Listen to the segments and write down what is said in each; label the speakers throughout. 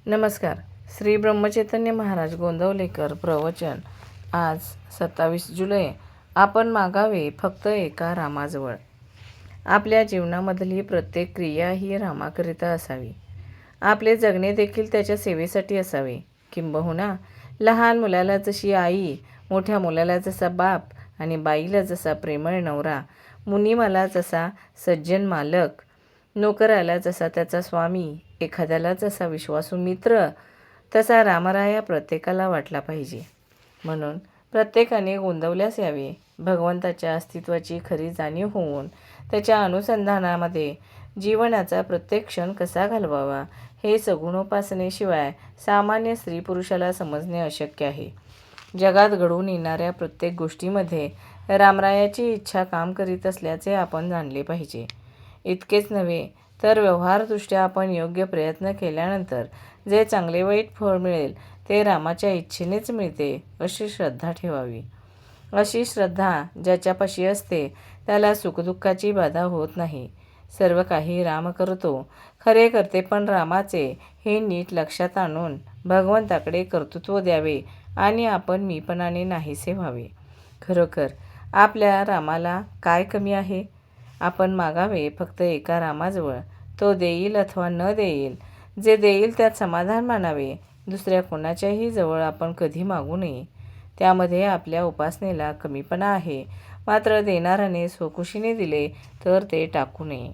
Speaker 1: नमस्कार. श्री ब्रह्मचैतन्य महाराज गोंदवलेकर प्रवचन. आज 27 जुलै. आपण मागावे फक्त एका रामाजवळ. आपल्या जीवनामधली प्रत्येक क्रिया ही रामाकरिता असावी. आपले जगणे देखील त्याच्या सेवेसाठी असावे. किंबहुना लहान मुलाला जशी आई, मोठ्या मुलाला जसा बाप आणि बाईला जसा प्रेमळ नवरा, मुनिमाला जसा सज्जन मालक, नोकराला जसा त्याचा स्वामी, एखाद्याला जसा विश्वासू मित्र, तसा रामराया प्रत्येकाला वाटला पाहिजे. म्हणून प्रत्येकाने गोंदवल्यास यावे. भगवंताच्या अस्तित्वाची खरी जाणीव होऊन त्याच्या अनुसंधानामध्ये जीवनाचा प्रत्येक क्षण कसा घालवावा हे सगुणोपासनेशिवाय सामान्य स्त्री पुरुषाला समजणे अशक्य आहे. जगात घडून येणाऱ्या प्रत्येक गोष्टीमध्ये रामरायाची इच्छा काम करीत असल्याचे आपण जाणले पाहिजे. इतकेच नव्हे तर व्यवहारदृष्ट्या आपण योग्य प्रयत्न केल्यानंतर जे चांगले वाईट फळ मिळेल ते रामाच्या इच्छेनेच मिळते अशी श्रद्धा ठेवावी. अशी श्रद्धा ज्याच्यापाशी असते त्याला सुखदुःखाची बाधा होत नाही. सर्व काही राम करतो, खरे करते पण रामाचे हे नीट लक्षात आणून भगवंताकडे कर्तृत्व द्यावे आणि आपण मीपणाने नाहीसे व्हावे. खरोखर आपल्या रामाला काय कमी आहे? आपण मागावे फक्त एका रामाजवळ. तो देईल अथवा न देईल, जे देईल त्यात समाधान मानावे. दुसऱ्या कोणाच्याही जवळ आपण कधी मागू नये. त्यामध्ये आपल्या उपासनेला कमीपणा आहे. मात्र देणाऱ्याने स्वखुशीने दिले तर ते टाकू नये.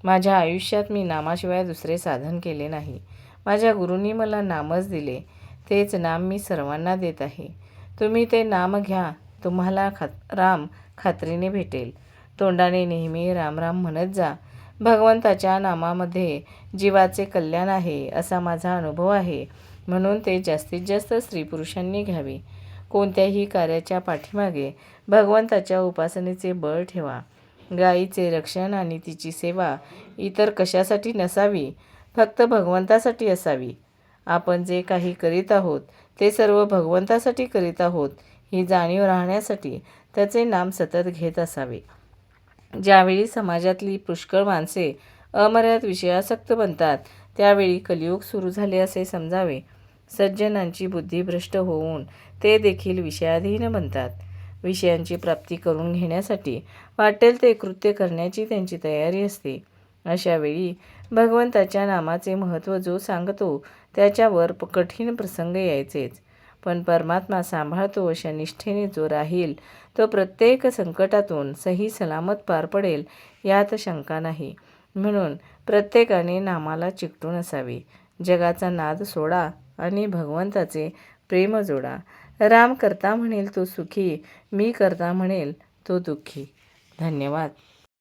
Speaker 1: माझ्या आयुष्यात मी नामाशिवाय दुसरे साधन केले नाही. माझ्या गुरूंनी मला नामच दिले. तेच नाम मी सर्वांना देत आहे. तुम्ही ते नाम घ्या. तुम्हाला राम खात्रीने भेटेल. तोंडाने नेहमी राम राम म्हणत जा. भगवंताच्या नामामध्ये जीवाचे कल्याण आहे असा माझा अनुभव आहे. म्हणून ते जास्तीत जास्त स्त्रीपुरुषांनी घ्यावे. कोणत्याही कार्याच्या पाठीमागे भगवंताच्या उपासनेचे बळ ठेवा. गायीचे रक्षण आणि तिची सेवा इतर कशासाठी नसावी, फक्त भगवंतासाठी असावी. आपण जे काही करीत आहोत ते सर्व भगवंतासाठी करीत आहोत ही जाणीव राहण्यासाठी त्याचे नाम सतत घेत असावे. ज्यावेळी समाजातली पुष्कळ माणसे अमर्याद विषयासक्त बनतात त्यावेळी कलियुग सुरू झाले असे समजावे. सज्जनांची बुद्धी भ्रष्ट होऊन ते देखील विषयाधीन बनतात. विषयांची प्राप्ती करून घेण्यासाठी वाटेल ते कृत्य करण्याची त्यांची तयारी असते. अशा वेळी भगवंताच्या नामाचे महत्त्व जो सांगतो त्याच्यावर कठीण प्रसंग यायचेच. पण परमात्मा सांभाळतो अशा निष्ठेने जो राहील तो प्रत्येक संकटातून सही सलामत पार पडेल यात शंका नाही. म्हणून प्रत्येकाने नामाला चिकटून असावे. जगाचा नाद सोडा आणि भगवंताचे प्रेम जोडा. राम करता म्हणेल तो सुखी, मी करता म्हणेल तो दुःखी. धन्यवाद.